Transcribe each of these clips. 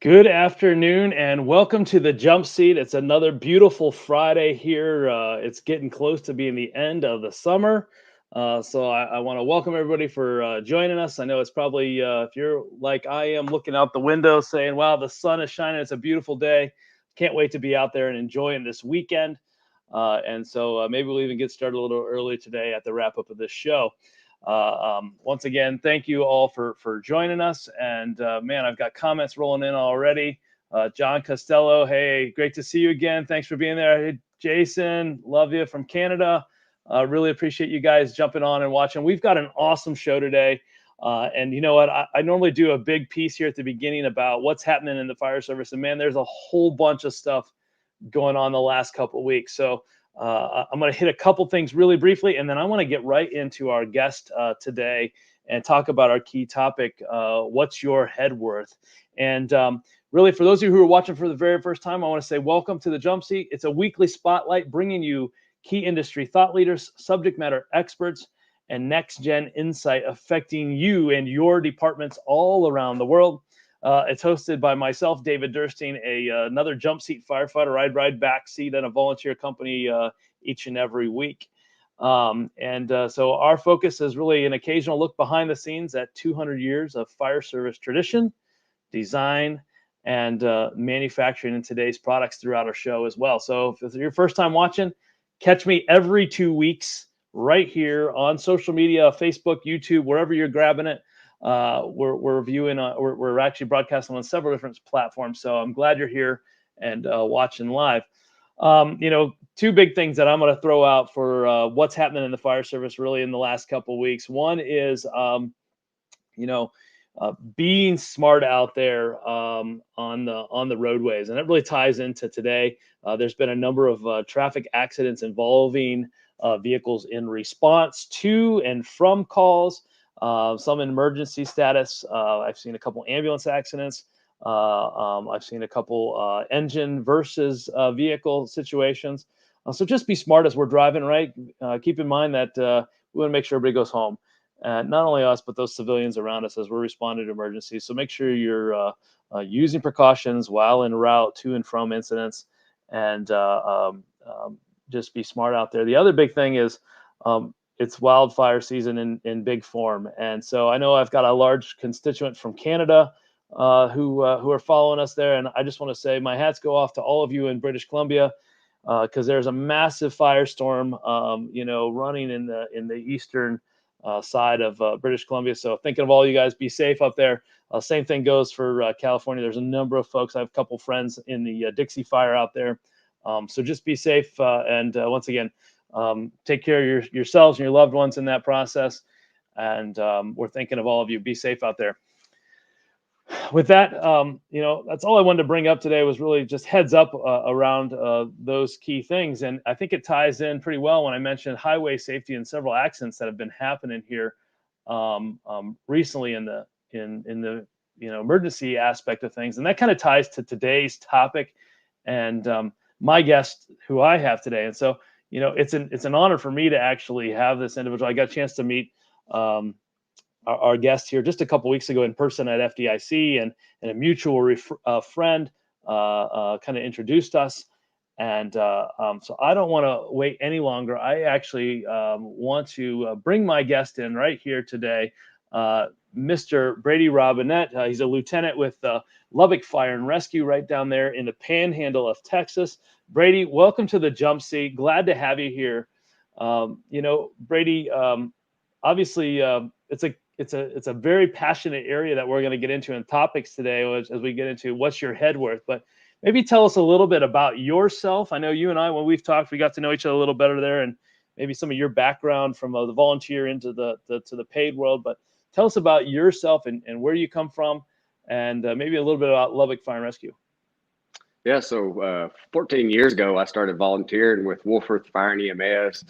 Good afternoon and welcome to the jump seat. It's another beautiful Friday here. It's getting close to being the end of the summer. So I want to welcome everybody for joining us. I know it's probably, if you're like I am, looking out the window saying, wow, the sun is shining. It's a beautiful day. Can't wait to be out there and enjoying this weekend. And so maybe we'll even get started a little early today at the wrap up of this show. Once again, thank you all for joining us. And man, I've got comments rolling in already. John Costello, hey, great to see you again. Thanks for being there. Hey, Jason, love you from Canada. Really appreciate you guys jumping on and watching. We've got an awesome show today. And you know what? I normally do a big piece here at the beginning about what's happening in the fire service. And man, there's a whole bunch of stuff going on the last couple of weeks. So I'm going to hit a couple things really briefly, and then I want to get right into our guest today and talk about our key topic, what's your head worth? And really, for those of you who are watching for the very first time, I want to say welcome to the Jump Seat. It's a weekly spotlight bringing you key industry thought leaders, subject matter experts, and next-gen insight affecting you and your departments all around the world. It's hosted by myself, David Durstein, another jump seat firefighter. I'd ride back seat at a volunteer company each and every week. So our focus is really an occasional look behind the scenes at 200 years of fire service tradition, design, and manufacturing in today's products throughout our show as well. So if it's your first time watching, catch me every 2 weeks right here on social media, Facebook, YouTube, wherever you're grabbing it. We're viewing, we're actually broadcasting on several different platforms. So I'm glad you're here and watching live. Two big things that I'm going to throw out for what's happening in the fire service really in the last couple of weeks. One is, being smart out there on the roadways, and it really ties into today. There's been a number of traffic accidents involving vehicles in response to and from calls. Some in emergency status. I've seen a couple ambulance accidents. I've seen a couple engine versus vehicle situations. So just be smart as we're driving, right? Keep in mind that we want to make sure everybody goes home. Not only us, but those civilians around us as we're responding to emergencies. So make sure you're using precautions while en route to and from incidents, and just be smart out there. The other big thing is it's wildfire season in big form. And so I know I've got a large constituent from Canada who are following us there. And I just want to say my hats go off to all of you in British Columbia, because there's a massive firestorm, running in the eastern side of British Columbia. So thinking of all you guys, be safe up there. Same thing goes for California. There's a number of folks. I have a couple friends in the Dixie Fire out there. So just be safe. And once again, take care of yourselves and your loved ones in that process. And we're thinking of all of you. Be safe out there. With that, that's all I wanted to bring up today was really just heads up around those key things. And I think it ties in pretty well when I mentioned highway safety and several accidents that have been happening here recently in the emergency aspect of things. And that kind of ties to today's topic and my guest who I have today. And so it's an honor for me to actually have this individual. I got a chance to meet our guest here just a couple weeks ago in person at FDIC, and a mutual friend kind of introduced us. And so I don't want to wait any longer. I actually want to bring my guest in right here today, Mr. Brady Robinette. He's a lieutenant with Lubbock Fire and Rescue right down there in the panhandle of Texas. Brady, welcome to the Jump Seat. Glad to have you here. Brady, obviously it's a very passionate area that we're going to get into in topics today as we get into what's your head worth. But maybe tell us a little bit about yourself. I know you and I, when we've talked, we got to know each other a little better there, and maybe some of your background from the volunteer into the paid world. But tell us about yourself and where you come from, and maybe a little bit about Lubbock Fire and Rescue. Yeah, so 14 years ago, I started volunteering with Wolfforth Fire and EMS,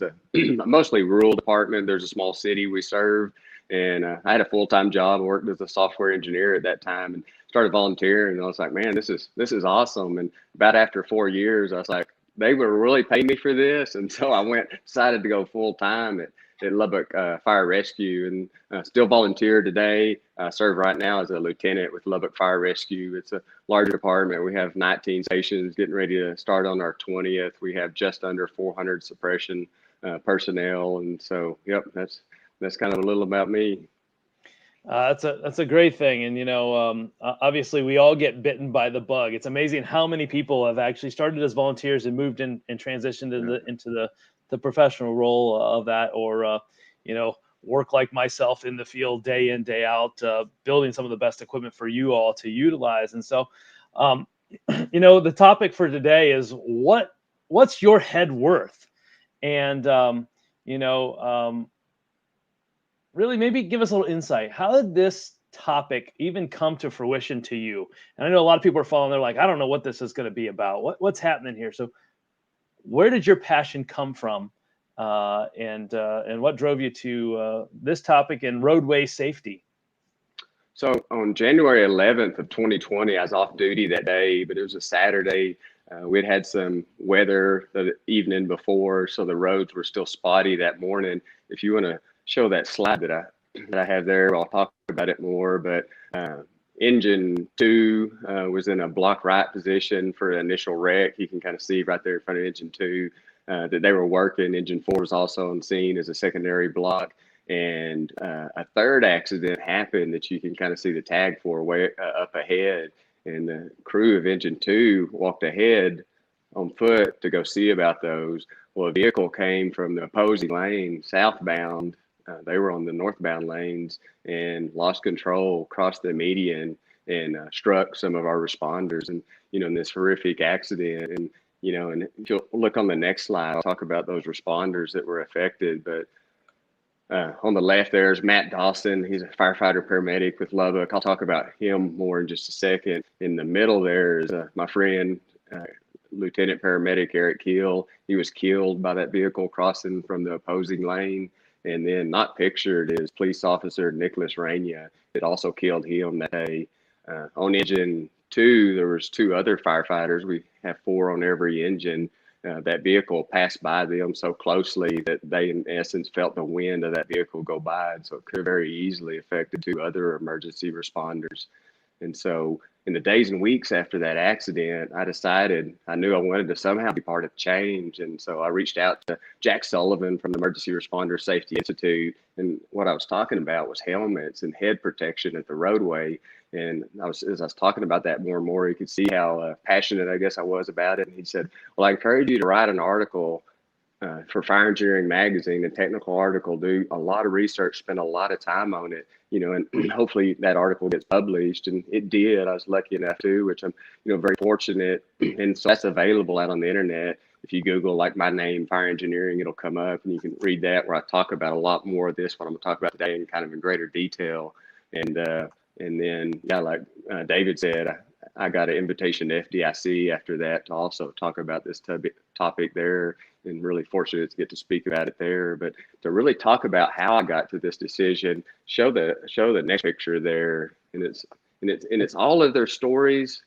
mostly rural department. There's a small city we serve, and I had a full-time job. I worked as a software engineer at that time, and started volunteering. And I was like, man, this is awesome. And about after 4 years, I was like, they were really paying me for this. And so I decided to go full time at Lubbock Fire Rescue, and still volunteer today. I serve right now as a lieutenant with Lubbock Fire Rescue. It's a larger department. We have 19 stations, getting ready to start on our 20th. We have just under 400 suppression personnel. And so, yep, that's kind of a little about me. That's a great thing, and obviously we all get bitten by the bug. It's amazing how many people have actually started as volunteers and moved in and transitioned into the professional role of that, or work like myself in the field day in, day out, building some of the best equipment for you all to utilize. And so, the topic for today is what's your head worth, and really maybe give us a little insight. How did this topic even come to fruition to you? And I know a lot of people are following. They're like, I don't know what this is going to be about. What's happening here? So where did your passion come from? And what drove you to this topic and roadway safety? So on January 11th of 2020, I was off duty that day, but it was a Saturday. We'd had some weather the evening before, so the roads were still spotty that morning. If you want to show that slide that I have there, I'll talk about it more. But engine 2 was in a block right position for an initial wreck. You can kind of see right there in front of engine 2 that they were working. Engine 4 was also on scene as a secondary block. And a third accident happened that you can kind of see the tag for way up ahead. And the crew of engine 2 walked ahead on foot to go see about those. Well, a vehicle came from the opposing lane, southbound. They were on the northbound lanes and lost control, crossed the median, and struck some of our responders. And, in this horrific accident. And, and if you'll look on the next slide, I'll talk about those responders that were affected. But on the left, there's Matt Dawson. He's a firefighter paramedic with Lubbock. I'll talk about him more in just a second. In the middle, there is my friend, Lieutenant Paramedic Eric Keel. He was killed by that vehicle crossing from the opposing lane. And then not pictured is police officer Nicholas Raina. It also killed him that day. On engine 2, there was 2 other firefighters. We have 4 on every engine. That vehicle passed by them so closely that they, in essence, felt the wind of that vehicle go by. And so it could have very easily affected 2 other emergency responders. And so in the days and weeks after that accident, I knew I wanted to somehow be part of change. And so I reached out to Jack Sullivan from the Emergency Responder Safety Institute. And what I was talking about was helmets and head protection at the roadway. And as I was talking about that more and more, you could see how passionate I guess I was about it. And he said, well, I encourage you to write an article for Fire Engineering Magazine, a technical article, do a lot of research, spend a lot of time on it, and hopefully that article gets published. And it did. I was lucky enough to, which I'm, very fortunate. And so that's available out on the internet. If you Google like my name, Fire Engineering, it'll come up and you can read that, where I talk about a lot more of this, what I'm going to talk about today in kind of in greater detail. And then, yeah, like David said, I got an invitation to FDIC after that to also talk about this topic there, and really fortunate to get to speak about it there. But to really talk about how I got to this decision, show the next picture there, and it's all of their stories,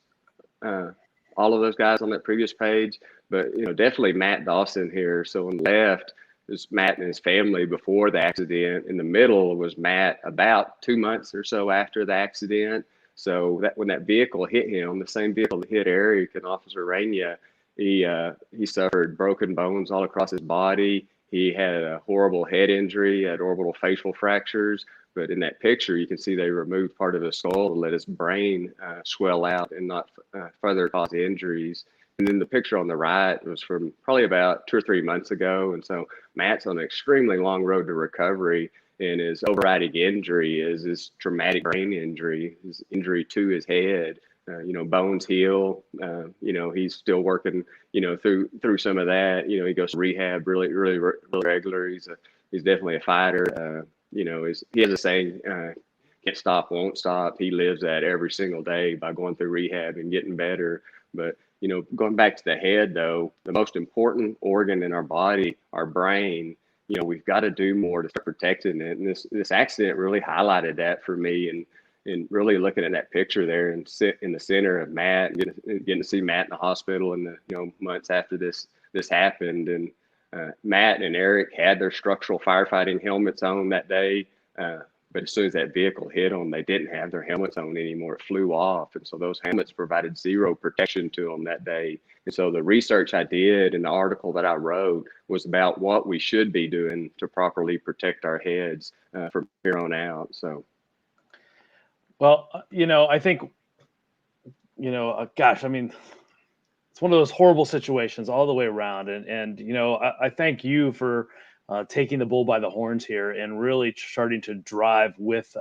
all of those guys on that previous page, but definitely Matt Dawson here. So on the left is Matt and his family before the accident. In the middle was Matt about 2 months or so after the accident. So that when that vehicle hit him, the same vehicle that hit Eric and Officer Raina, he suffered broken bones all across his body. He had a horrible head injury, had orbital facial fractures. But in that picture, you can see they removed part of his skull to let his brain swell out and not further cause injuries. And then the picture on the right was from probably about 2 or 3 months ago. And so Matt's on an extremely long road to recovery. And his overriding injury is his traumatic brain injury, his injury to his head. Bones heal. He's still working, through some of that. He goes to rehab really, really, really regular. He's definitely a fighter. He has a saying, can't stop, won't stop. He lives that every single day by going through rehab and getting better. But, going back to the head, though, the most important organ in our body, our brain, we've got to do more to start protecting it. And this accident really highlighted that for me. And really looking at that picture there and sit in the center of Matt, and getting to see Matt in the hospital in the months after this this happened. And Matt and Eric had their structural firefighting helmets on that day. But as soon as that vehicle hit them, they didn't have their helmets on anymore. It flew off. And so those helmets provided zero protection to them that day. And so the research I did and the article that I wrote was about what we should be doing to properly protect our heads from here on out. So, well, I think, gosh, I mean, it's one of those horrible situations all the way around. And I thank you for taking the bull by the horns here and really starting to drive with,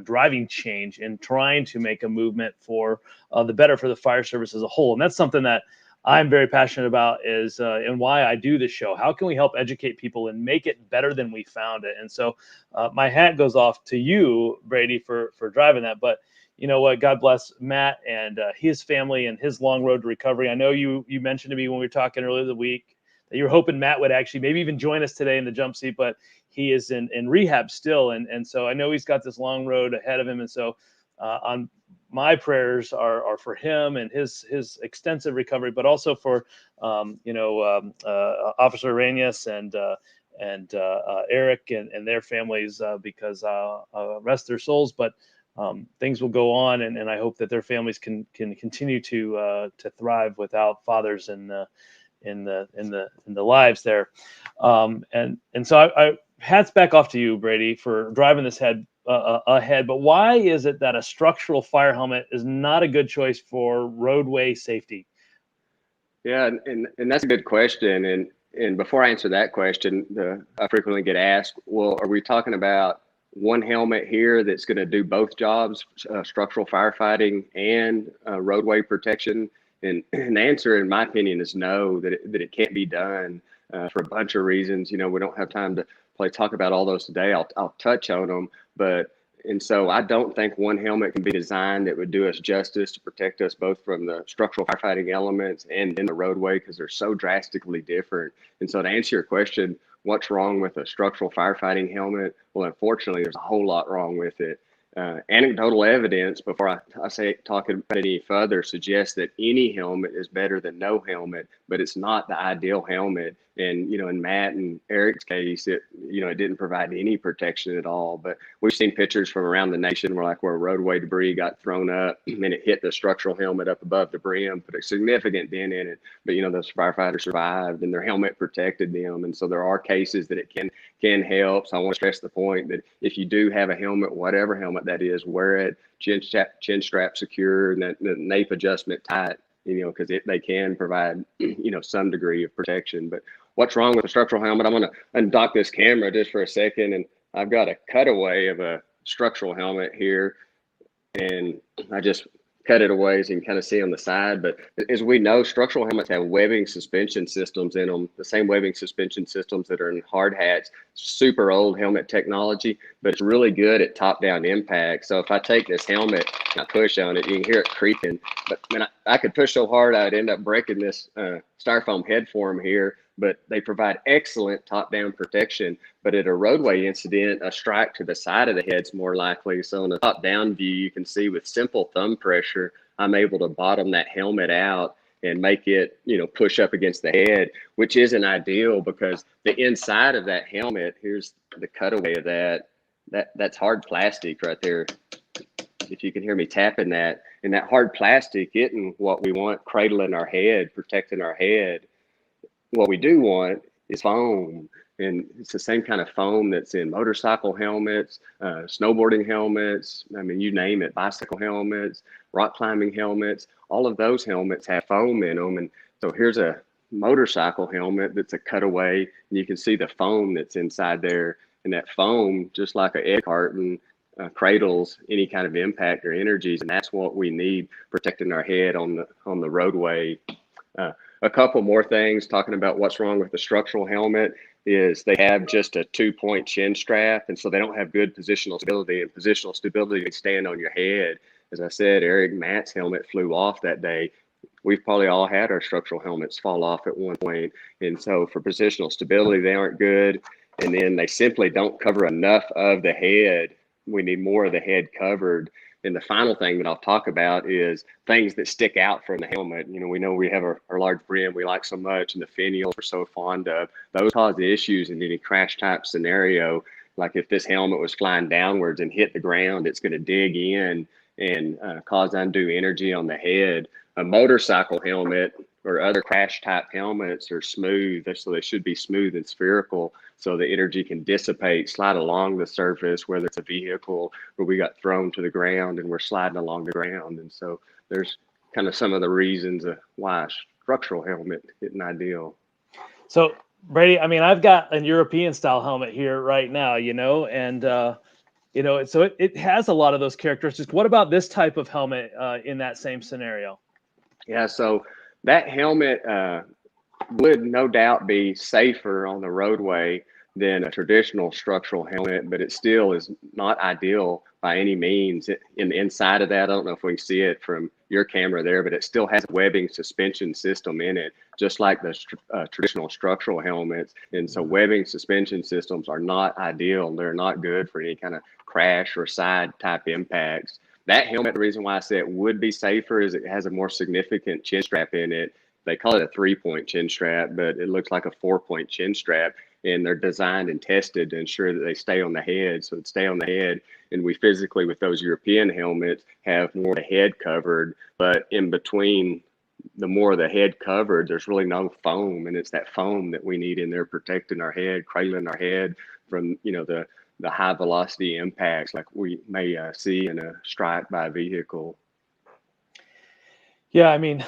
driving change and trying to make a movement for the better for the fire service as a whole. And that's something that I'm very passionate about and why I do this show. How can we help educate people and make it better than we found it? And so my hat goes off to you, Brady, for driving that. But you know what? God bless Matt and his family and his long road to recovery. I know you mentioned to me when we were talking earlier the week that you were hoping Matt would actually maybe even join us today in the jump seat, but he is in rehab still. And so I know he's got this long road ahead of him. And so on my prayers are for him and his extensive recovery, but also for, Officer Reyes and Eric and their families, because rest their souls. But things will go on, and I hope that their families can continue to thrive without fathers in the lives there. And so I hats back off to you, Brady, for driving this ahead. But why is it that a structural fire helmet is not a good choice for roadway safety? Yeah, and that's a good question. And before I answer that question, I frequently get asked, well, are we talking about one helmet here that's going to do both jobs, structural firefighting and roadway protection? And the answer, in my opinion, is no, that it can't be done for a bunch of reasons. We don't have time to talk about all those today. I'll touch on them, and so I don't think one helmet can be designed that would do us justice to protect us both from the structural firefighting elements and in the roadway, because they're so drastically different. And so to answer your question, what's wrong with a structural firefighting helmet? Well, unfortunately, there's a whole lot wrong with it. Anecdotal evidence, before I talk about it any further, suggests that any helmet is better than no helmet, but it's not the ideal helmet. And, in Matt and Eric's case, it didn't provide any protection at all. But we've seen pictures from around the nation where roadway debris got thrown up and it hit the structural helmet up above the brim, put a significant dent in it. But, those firefighters survived and their helmet protected them. And so there are cases that it can help. So I want to stress the point that if you do have a helmet, whatever helmet that is, wear it, chin strap secure, and that the nape adjustment tight, because they can provide, some degree of protection. But what's wrong with a structural helmet? I'm going to undock this camera just for a second, and I've got a cutaway of a structural helmet here, and I just cut it away so you can kind of see on the side. But as we know, structural helmets have webbing suspension systems in them, the same webbing suspension systems that are in hard hats. Super old helmet technology, but it's really good at top-down impact. So if I take this helmet and I push on it, you can hear it creaking. But I could push so hard I'd end up breaking this styrofoam head form here. But they provide excellent top-down protection. But at a roadway incident, a strike to the side of the head's more likely. So in a top-down view, you can see with simple thumb pressure, I'm able to bottom that helmet out and make it, push up against the head, which isn't ideal because the inside of that helmet, here's the cutaway of that's hard plastic right there. If you can hear me tapping that, and that hard plastic isn't what we want cradling our head, protecting our head. What we do want is foam, and it's the same kind of foam that's in motorcycle helmets, snowboarding helmets. I mean, you name it, bicycle helmets, rock climbing helmets. All of those helmets have foam in them. And so here's a motorcycle helmet that's a cutaway, and you can see the foam that's inside there. And that foam, just like an egg carton, cradles any kind of impact or energies, and that's what we need protecting our head on the roadway. A couple more things talking about what's wrong with the structural helmet is they have just a 2-point chin strap, and so they don't have good positional stability, and positional stability can stand on your head. As I said, Eric Matt's helmet flew off that day. We've probably all had our structural helmets fall off at one point, and so for positional stability, they aren't good, and then they simply don't cover enough of the head. We need more of the head covered. And the final thing that I'll talk about is things that stick out from the helmet. We know we have our large brim we like so much, and the finials we're so fond of. Those cause the issues in any crash type scenario. Like if this helmet was flying downwards and hit the ground, it's going to dig in and cause undue energy on the head. A motorcycle helmet or other crash type helmets are smooth, so they should be smooth and spherical, so the energy can dissipate, slide along the surface, whether it's a vehicle where we got thrown to the ground and we're sliding along the ground. And so there's kind of some of the reasons why a structural helmet isn't ideal. So Brady, I mean, I've got a European style helmet here right now, and so it has a lot of those characteristics. What about this type of helmet in that same scenario? Yeah, so that helmet would no doubt be safer on the roadway than a traditional structural helmet, but it still is not ideal by any means. In the inside of that, I don't know if we can see it from your camera there, but it still has a webbing suspension system in it, just like the traditional structural helmets. And so webbing suspension systems are not ideal. They're not good for any kind of crash or side type impacts. That helmet, the reason why I say it would be safer is it has a more significant chin strap in it. They call it a 3-point chin strap, but it looks like a 4-point chin strap. And they're designed and tested to ensure that they stay on the head. So it stay on the head. And we physically, with those European helmets, have more of the head covered. But in between the more of the head covered, there's really no foam. And it's that foam that we need in there protecting our head, cradling our head from, the high velocity impacts like we may see in a strike by a vehicle. Yeah, I mean,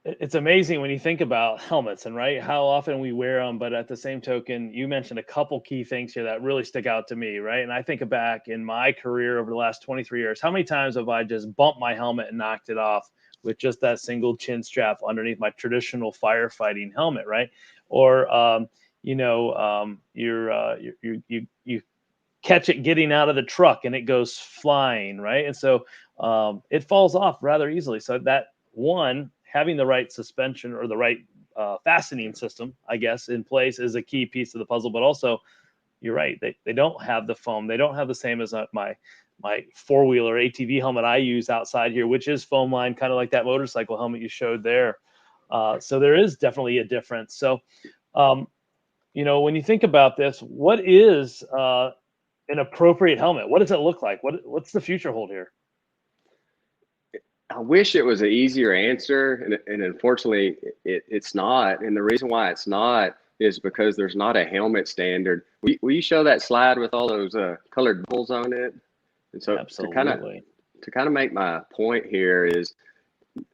it's amazing when you think about helmets and how often we wear them. But at the same token, you mentioned a couple key things here that really stick out to me, right? And I think back in my career over the last 23 years, how many times have I just bumped my helmet and knocked it off with just that single chin strap underneath my traditional firefighting helmet, right? Or you catch it getting out of the truck and it goes flying, right? And so it falls off rather easily. So that one, having the right suspension or the right fastening system, I guess, in place is a key piece of the puzzle. But also, you're right, they don't have the foam. They don't have the same as my four-wheeler ATV helmet I use outside here, which is foam lined, kind of like that motorcycle helmet you showed there. So there is definitely a difference. So, when you think about this, what is an appropriate helmet? What does it look like? What's the future hold here? I wish it was an easier answer, and unfortunately, it's not. And the reason why it's not is because there's not a helmet standard. Will you show that slide with all those colored bubbles on it? And so Absolutely. to kind of make my point here is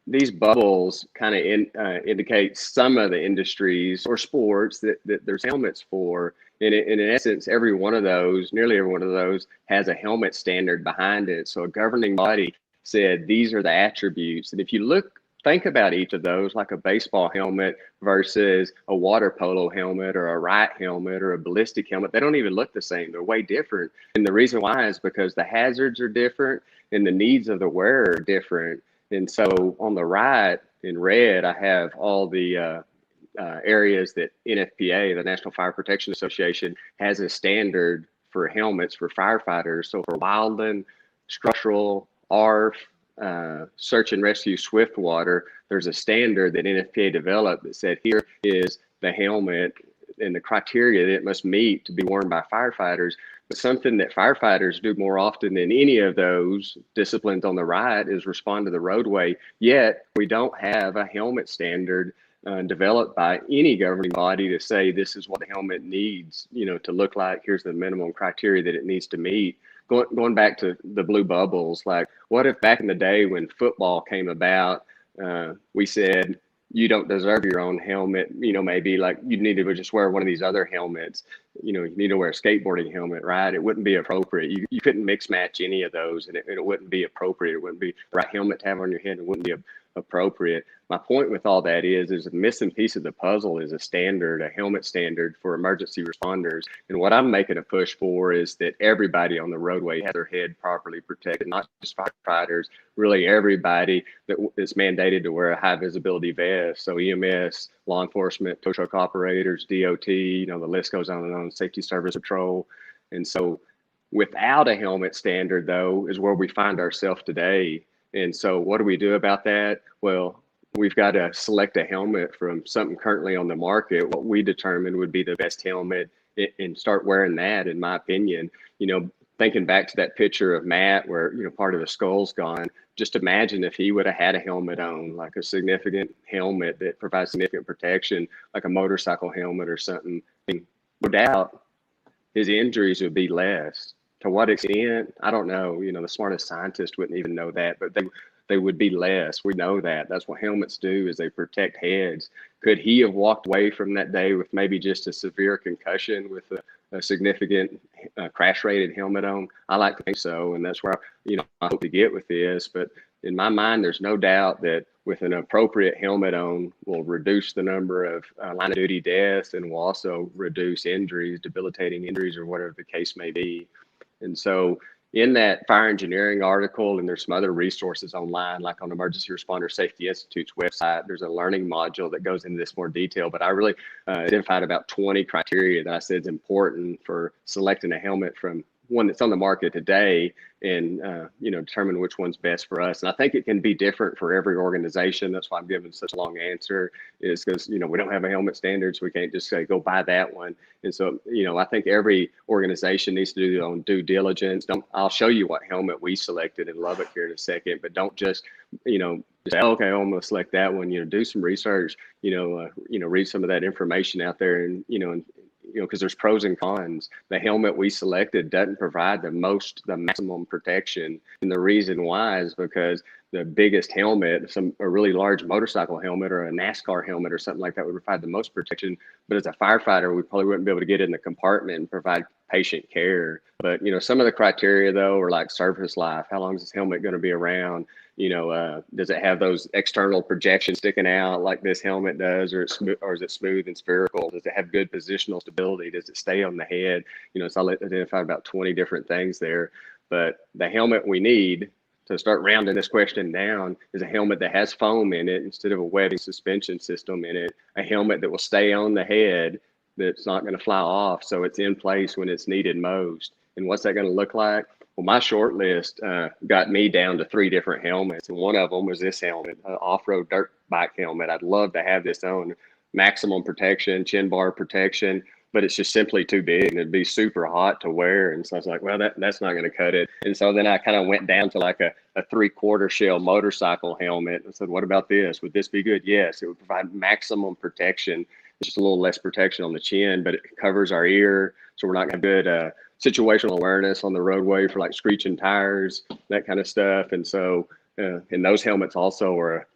these bubbles kind of indicate some of the industries or sports that there's helmets for. And in essence, nearly every one of those has a helmet standard behind it. So a governing body said these are the attributes. And if you think about each of those, like a baseball helmet versus a water polo helmet or a riot helmet or a ballistic helmet, they don't even look the same. They're way different. And the reason why is because the hazards are different and the needs of the wearer are different. And so on the right in red, I have all the areas that NFPA, the National Fire Protection Association, has a standard for helmets for firefighters. So for wildland, structural, ARF, search and rescue, swift water, there's a standard that NFPA developed that said here is the helmet and the criteria that it must meet to be worn by firefighters. But something that firefighters do more often than any of those disciplines on the right is respond to the roadway. Yet we don't have a helmet standard developed by any governing body to say this is what the helmet needs, to look like. Here's the minimum criteria that it needs to meet. Going back to the blue bubbles, like what if back in the day when football came about, we said, you don't deserve your own helmet, maybe like you need to just wear one of these other helmets, you need to wear a skateboarding helmet, right? It wouldn't be appropriate. You couldn't mix match any of those and it wouldn't be appropriate. It wouldn't be the right helmet to have on your head. It wouldn't be appropriate. My point with all that is a missing piece of the puzzle is a helmet standard for emergency responders. And what I'm making a push for is that everybody on the roadway has their head properly protected, not just firefighters, really everybody that's mandated to wear a high visibility vest. So EMS, law enforcement, tow truck operators, DOT, the list goes on and on, safety service patrol. And so Without a helmet standard, though, is where we find ourselves today. And so what do we do about that? Well, we've got to select a helmet from something currently on the market, what we determine would be the best helmet, and start wearing that, in my opinion. Thinking back to that picture of Matt where, part of the skull's gone, just imagine if he would have had a helmet on, like a significant helmet that provides significant protection, like a motorcycle helmet or something. No doubt his injuries would be less. To what extent, I don't know. The smartest scientist wouldn't even know that, but they would be less. We know that. That's what helmets do, is they protect heads. Could he have walked away from that day with maybe just a severe concussion with a significant crash-rated helmet on? I like to think so, and that's where I hope to get with this. But in my mind, there's no doubt that with an appropriate helmet on, will reduce the number of line of duty deaths, and will also reduce injuries, debilitating injuries, or whatever the case may be. And so in that fire engineering article, and there's some other resources online, like on Emergency Responder Safety Institute's website, there's a learning module that goes into this more detail. But I really identified about 20 criteria that I said is important for selecting a helmet from one that's on the market today, and determine which one's best for us. And I think it can be different for every organization. That's why I'm giving such a long answer, is because we don't have a helmet standard, so we can't just say go buy that one. And so I think every organization needs to do their own due diligence. I'll show you what helmet we selected in Lubbock here in a second, but don't just say, okay, I'm going to select that one. Do some research. Read some of that information out there, and because there's pros and cons. The helmet we selected doesn't provide the maximum protection. And the reason why is because the biggest helmet, a really large motorcycle helmet or a NASCAR helmet or something like that, would provide the most protection. But as a firefighter, we probably wouldn't be able to get in the compartment and provide patient care. But, some of the criteria, though, are like service life. How long is this helmet going to be around? Does it have those external projections sticking out like this helmet does, or is it smooth and spherical? Does it have good positional stability? Does it stay on the head? So I identified about 20 different things there. But the helmet we need to start rounding this question down is a helmet that has foam in it instead of a webbing suspension system in it, a helmet that will stay on the head, that's not going to fly off, so it's in place when it's needed most. And what's that going to look like? Well, my short list got me down to 3 different helmets, and one of them was this helmet, an off-road dirt bike helmet. I'd love to have this on. Maximum protection, chin bar protection, but it's just simply too big, and it'd be super hot to wear. And so I was like, well, that's not going to cut it. And so then I kind of went down to like a 3/4 shell motorcycle helmet and said, what about this? Would this be good? Yes, it would provide maximum protection. It's just a little less protection on the chin, but it covers our ear, so we're not going to have good situational awareness on the roadway for like screeching tires, that kind of stuff. And so, and those helmets also are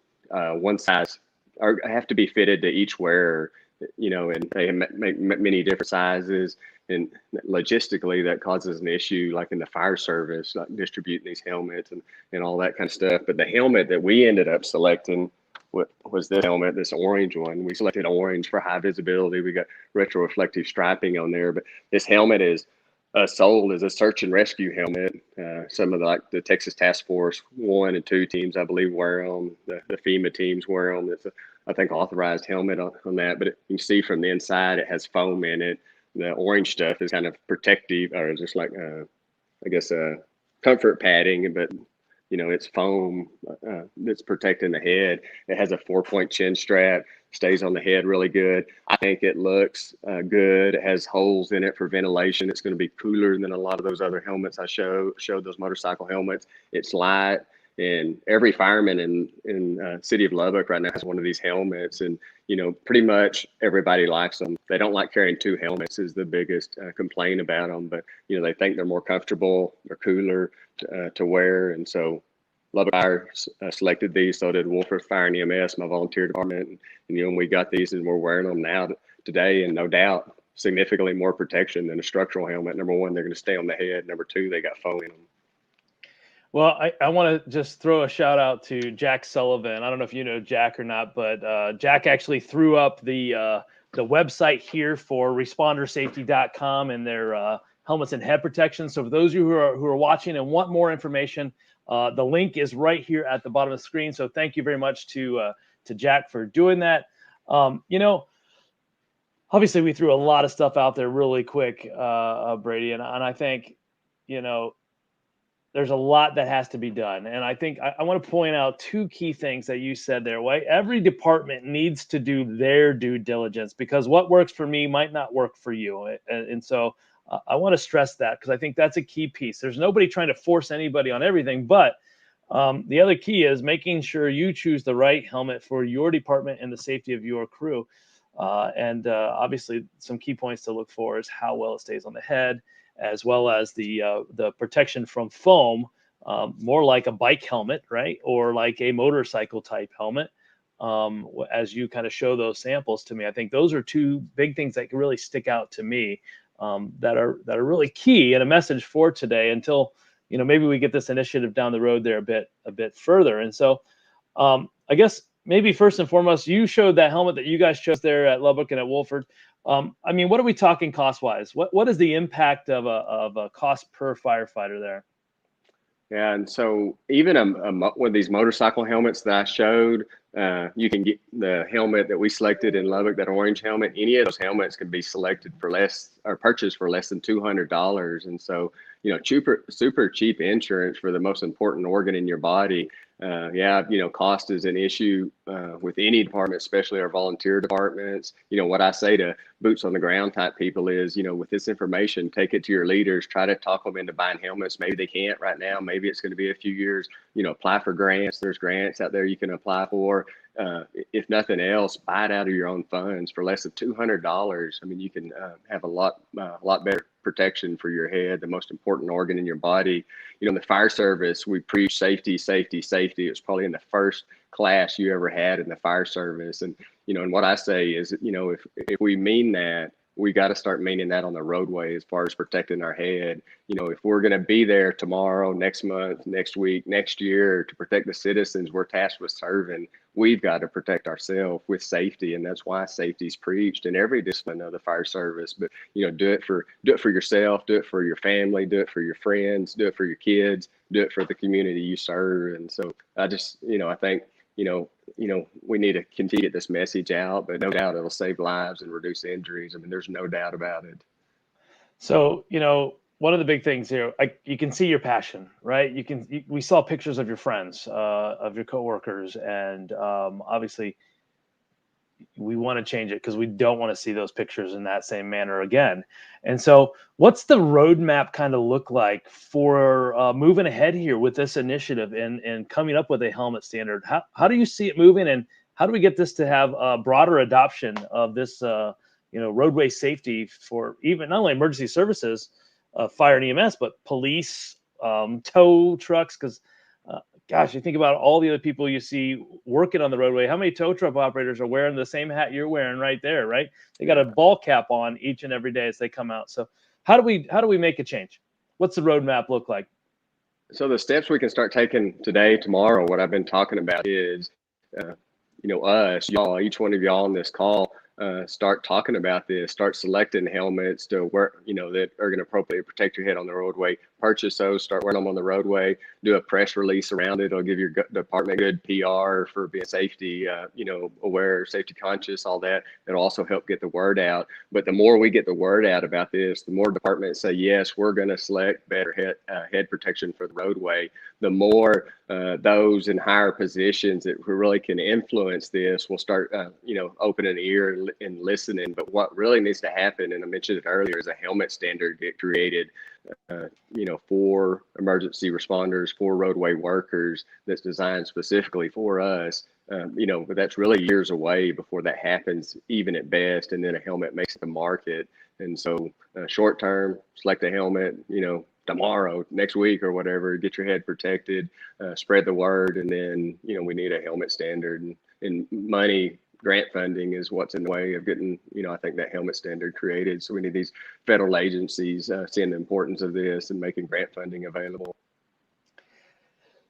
one size, or have to be fitted to each wearer, and they make many different sizes. And logistically, that causes an issue, like in the fire service, like distributing these helmets and all that kind of stuff. But the helmet that we ended up selecting was this helmet, this orange one. We selected orange for high visibility. We got retroreflective striping on there, but this helmet is sold as a search and rescue helmet. Some of the Texas Task Force 1 and 2 teams, I believe, wear them. The FEMA teams wear them. It's I think authorized helmet on that, but you can see from the inside it has foam in it. The orange stuff is kind of protective, or just like I guess comfort padding, but it's foam that's protecting the head. It has a 4-point chin strap, stays on the head really good. I think it looks good. It has holes in it for ventilation. It's going to be cooler than a lot of those other helmets I showed those motorcycle helmets. It's light, and every fireman in city of Lubbock right now has one of these helmets, and pretty much everybody likes them. They don't like carrying 2 helmets is the biggest complaint about them, but they think they're more comfortable, they're cooler to wear. And so Lubbock Fire selected these, so did Wolford Fire and EMS, my volunteer department, and we got these and we're wearing them now today, and no doubt significantly more protection than a structural helmet. Number one, they're going to stay on the head. Number 2, they got foam in them. Well, I want to just throw a shout out to Jack Sullivan. I don't know if you know Jack or not, but Jack actually threw up the website here for respondersafety.com and their helmets and head protection. So for those of you who are watching and want more information, the link is right here at the bottom of the screen. So thank you very much to Jack for doing that. Obviously we threw a lot of stuff out there really quick, Brady, and I think you know, there's a lot that has to be done. And I think I want to point out two key things that you said there. Why every department needs to do their due diligence, because what works for me might not work for you. And so I want to stress that, because I think that's a key piece. There's nobody trying to force anybody on everything, but the other key is making sure you choose the right helmet for your department and the safety of your crew. And obviously, some key points to look for is how well it stays on the head, as well as the protection from foam, more like a bike helmet, right, or like a motorcycle type helmet. As you kind of show those samples to me, I think those are two big things that really stick out to me, that are really key and a message for today, until maybe we get this initiative down the road there a bit further. And so I guess maybe first and foremost, you showed that helmet that you guys chose there at Lubbock and at Wolford. I mean, what are we talking cost wise? What is the impact of a cost per firefighter there? Yeah, and so even one of these motorcycle helmets that I showed, you can get the helmet that we selected in Lubbock, that orange helmet. Any of those helmets can be selected for less, or purchased for less than $200. And so, super cheap insurance for the most important organ in your body. Yeah, cost is an issue with any department, especially our volunteer departments. What I say to boots on the ground type people is, with this information, take it to your leaders, try to talk them into buying helmets. Maybe they can't right now. Maybe it's going to be a few years. Apply for grants. There's grants out there you can apply for. If nothing else, buy it out of your own funds for less than $200. I mean, you can have a lot better protection for your head, the most important organ in your body. In the fire service, we preach safety, safety, safety. It was probably in the first class you ever had in the fire service. And, and what I say is, if we mean that, we got to start meaning that on the roadway as far as protecting our head. If we're going to be there tomorrow, next month, next week, next year to protect the citizens we're tasked with serving, we've got to protect ourselves with safety. And that's why safety is preached in every discipline of the fire service. But, do it for yourself, do it for your family, do it for your friends, do it for your kids, do it for the community you serve. And so I just, I think, we need to continue to get this message out, but no doubt it'll save lives and reduce injuries. I mean, there's no doubt about it. So, one of the big things here, you can see your passion, right? We saw pictures of your friends, of your coworkers, and obviously we want to change it because we don't want to see those pictures in that same manner again. And so what's the roadmap kind of look like for moving ahead here with this initiative and coming up with a helmet standard? How do you see it moving, and how do we get this to have a broader adoption of this, roadway safety for even not only emergency services, fire and EMS, but police, tow trucks? Because gosh, you think about all the other people you see working on the roadway. How many tow truck operators are wearing the same hat you're wearing right there, right? They got a ball cap on each and every day as they come out. So how do we make a change? What's the roadmap look like? So the steps we can start taking today, tomorrow, what I've been talking about is, us, y'all, each one of y'all on this call, start talking about this, start selecting helmets to wear, that are going to appropriately protect your head on the roadway. Purchase those, start wearing them on the roadway, do a press release around it. It'll give your department good PR for being safety, aware, safety conscious, all that. It'll also help get the word out. But the more we get the word out about this, the more departments say, yes, we're going to select better head protection for the roadway, the more those in higher positions that really can influence this will start, opening an ear and listening. But what really needs to happen, and I mentioned it earlier, is a helmet standard get created, for emergency responders, for roadway workers, that's designed specifically for us. But that's really years away before that happens, even at best. And then a helmet makes the market. And so short term, select a helmet, tomorrow, next week or whatever, get your head protected, spread the word. And then, we need a helmet standard, and money. Grant funding is what's in the way of getting, I think that helmet standard created. So we need these federal agencies seeing the importance of this and making grant funding available.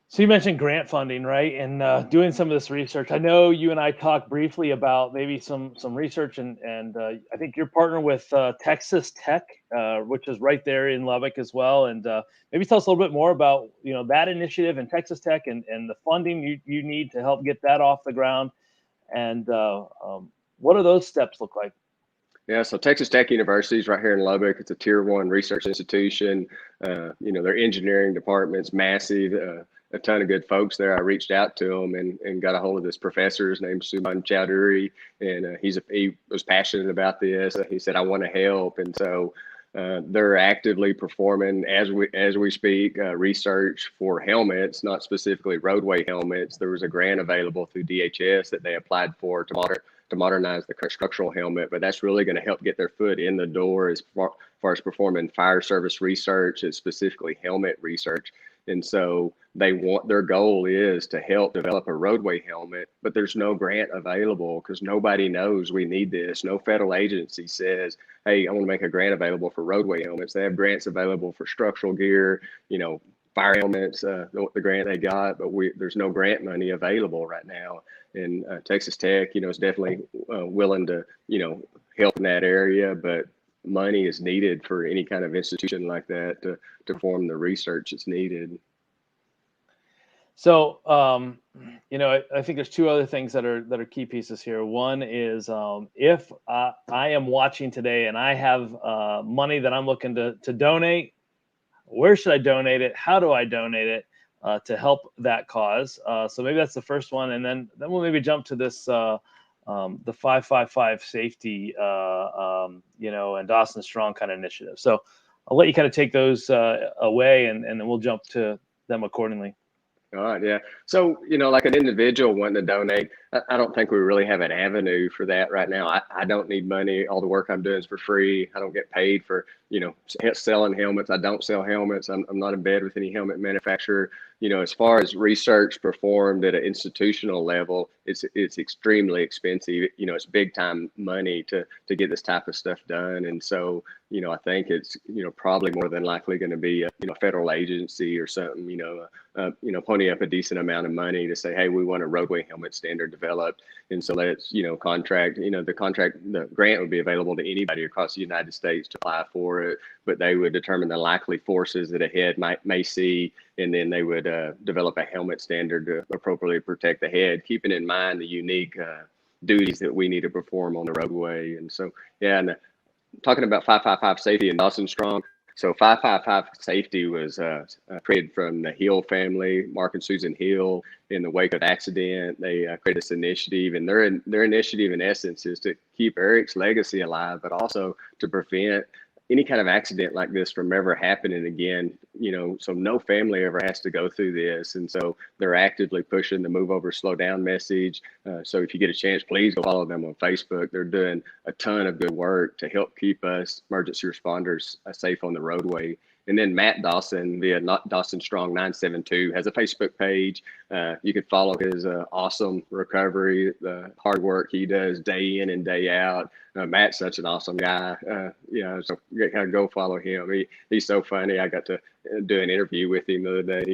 So you mentioned grant funding, right? And doing some of this research. I know you and I talked briefly about maybe some research, and I think you're partnered with Texas Tech, which is right there in Lubbock as well. And maybe tell us a little bit more about that initiative and Texas Tech and the funding you need to help get that off the ground. And what do those steps look like? Yeah, so Texas Tech University is right here in Lubbock. It's a tier 1 research institution. Their engineering department's massive. A ton of good folks there. I reached out to them and got a hold of this professor. His name's Suman Chowdhury, and he was passionate about this. He said, "I want to help," and so they're actively performing as we speak research for helmets, not specifically roadway helmets. There was a grant available through DHS that they applied for to modernize the structural helmet, but that's really going to help get their foot in the door as far as performing fire service research, and specifically helmet research. And so their goal is to help develop a roadway helmet, but there's no grant available because nobody knows we need this. No federal agency says, "Hey, I want to make a grant available for roadway helmets." They have grants available for structural gear, fire helmets, the grant they got, but there's no grant money available right now. And Texas Tech, is definitely willing to, help in that area, but money is needed for any kind of institution like that to perform the research that's needed. So, I think there's two other things that are key pieces here. One is if I am watching today and I have money that I'm looking to donate, where should I donate it? How do I donate it to help that cause? So maybe that's the first one, and then we'll maybe jump to this the 555 safety, and Dawson Strong kind of initiative. So I'll let you kind of take those away, and then we'll jump to them accordingly. All right, yeah. So, like an individual wanting to donate, I don't think we really have an avenue for that right now. I don't need money. All the work I'm doing is for free. I don't get paid for, selling helmets. I don't sell helmets. I'm not in bed with any helmet manufacturer. As far as research performed at an institutional level, it's extremely expensive. It's big time money to get this type of stuff done. And so, I think it's, probably more than likely going to be a, federal agency or something, pony up a decent amount of money to say, "Hey, we want a roadway helmet standard developed." And so let's, contract, the grant would be available to anybody across the United States to apply for it, but they would determine the likely forces that a head may see, and then they would develop a helmet standard to appropriately protect the head, keeping in mind the unique duties that we need to perform on the roadway. And so, yeah, and talking about 555 safety and Dawson Strong. So 555 safety was created from the Hill family, Mark and Susan Hill. In the wake of the accident, they created this initiative, and their initiative in essence is to keep Eric's legacy alive, but also to prevent any kind of accident like this from ever happening again, so no family ever has to go through this. And so they're actively pushing the move over, slow down message. So if you get a chance, please go follow them on Facebook. They're doing a ton of good work to help keep us emergency responders safe on the roadway. And then Matt Dawson via Dawson Strong 972 has a Facebook page. You can follow his awesome recovery, the hard work he does day in and day out. Matt's such an awesome guy. So go follow him. He's so funny. I got to do an interview with him the other day.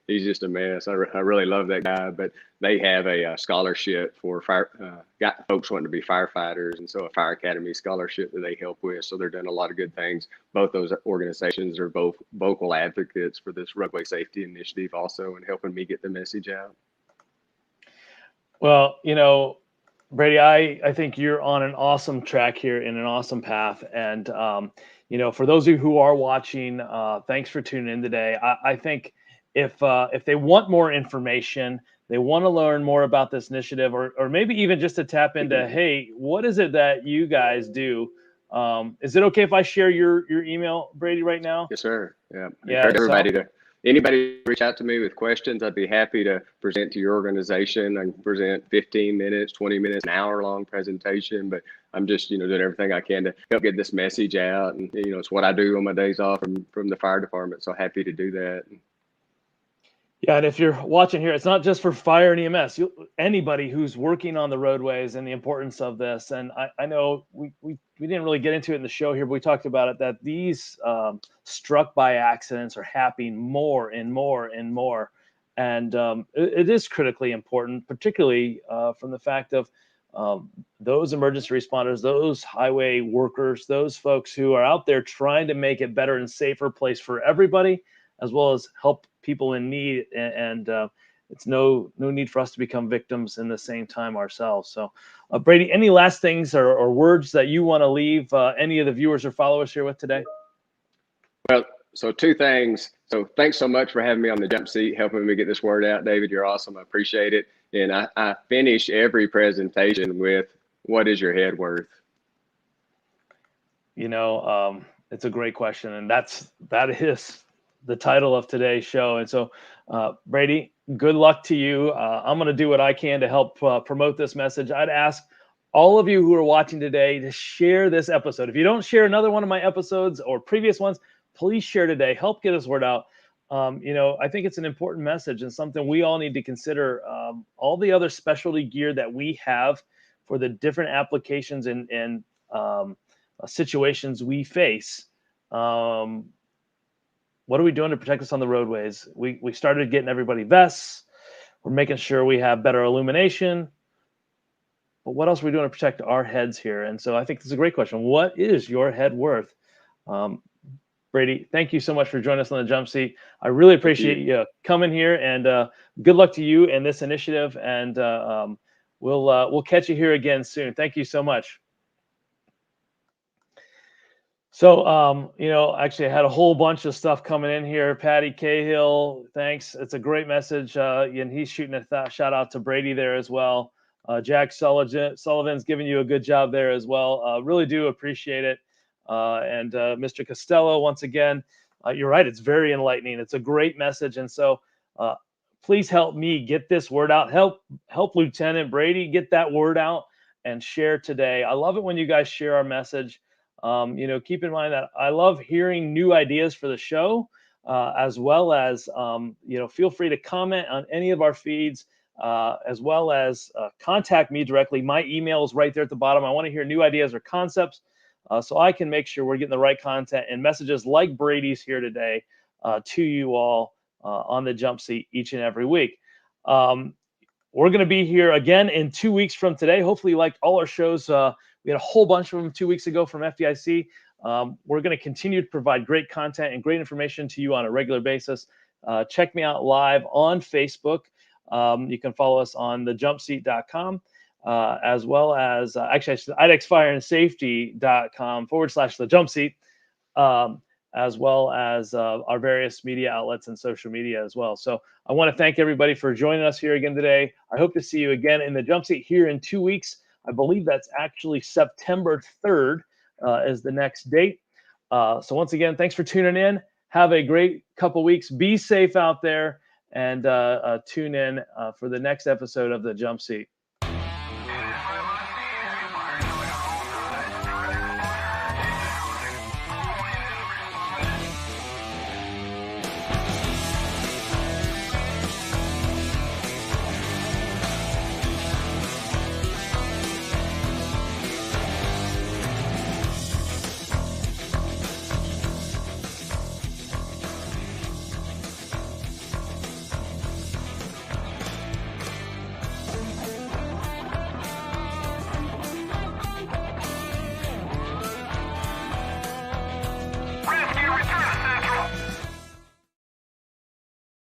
He's just a mess. I really love that guy. But they have a scholarship for got folks wanting to be firefighters, and so a fire academy scholarship that they help with. So they're doing a lot of good things. Both those organizations are both vocal advocates for this roadway safety initiative also, and helping me get the message out. Well, Brady, I think you're on an awesome track here in an awesome path. And, for those of you who are watching, thanks for tuning in today. I think if they want more information, they want to learn more about this initiative, or maybe even just to tap into, hey, what is it that you guys do? Is it okay if I share your email, Brady, right now? Yes, sir. Yeah. Everybody anybody reach out to me with questions, I'd be happy to present to your organization. I can present 15 minutes, 20 minutes, an hour-long presentation, but I'm just, doing everything I can to help get this message out. And, it's what I do on my days off from the fire department. So happy to do that. Yeah, and if you're watching here, it's not just for fire and EMS. Anybody who's working on the roadways and the importance of this. And I know we didn't really get into it in the show here, but we talked about it, that these struck by accidents are happening more and more and more. And it is critically important, particularly from the fact of those emergency responders, those highway workers, those folks who are out there trying to make it better and safer place for everybody, as well as help people in need. And it's no need for us to become victims in the same time ourselves. So, Brady, any last things or words that you want to leave any of the viewers or followers here with today? Well, so two things. So thanks so much for having me on the jump seat, helping me get this word out, David. You're awesome. I appreciate it. And I finish every presentation with, what is your head worth? It's a great question, and that is the title of today's show. And so, Brady, good luck to you. I'm going to do what I can to help promote this message. I'd ask all of you who are watching today to share this episode. If you don't share another one of my episodes or previous ones, please share today. Help get this word out. I think it's an important message and something we all need to consider. All the other specialty gear that we have for the different applications and situations we face. What are we doing to protect us on the roadways? We started getting everybody vests. We're making sure we have better illumination. But what else are we doing to protect our heads here? And so I think this is a great question. What is your head worth? Brady, thank you so much for joining us on the jump seat. I really appreciate you coming here, and good luck to you in this initiative. And we'll catch you here again soon. Thank you so much. So, actually I had a whole bunch of stuff coming in here. Patty Cahill, thanks. It's a great message. And he's shooting a shout out to Brady there as well. Jack Sullivan's giving you a good job there as well. Really do appreciate it. And Mr. Costello, once again, you're right. It's very enlightening. It's a great message. And so please help me get this word out. Help Lieutenant Brady get that word out and share today. I love it when you guys share our message. Keep in mind that I love hearing new ideas for the show, as well as, feel free to comment on any of our feeds, as well as contact me directly. My email is right there at the bottom. I want to hear new ideas or concepts, so I can make sure we're getting the right content and messages like Brady's here today to you all on the jump seat each and every week. We're going to be here again in 2 weeks from today. Hopefully you liked all our shows. We had a whole bunch of them 2 weeks ago from FDIC. We're going to continue to provide great content and great information to you on a regular basis. Check me out live on Facebook. You can follow us on thejumpseat.com, as well as idexfireandsafety.com/thejumpseat, as well as our various media outlets and social media as well. So I want to thank everybody for joining us here again today. I hope to see you again in the jump seat here in 2 weeks. I believe that's actually September 3rd is the next date. So once again, thanks for tuning in. Have a great couple weeks. Be safe out there, and tune in for the next episode of the Jump Seat.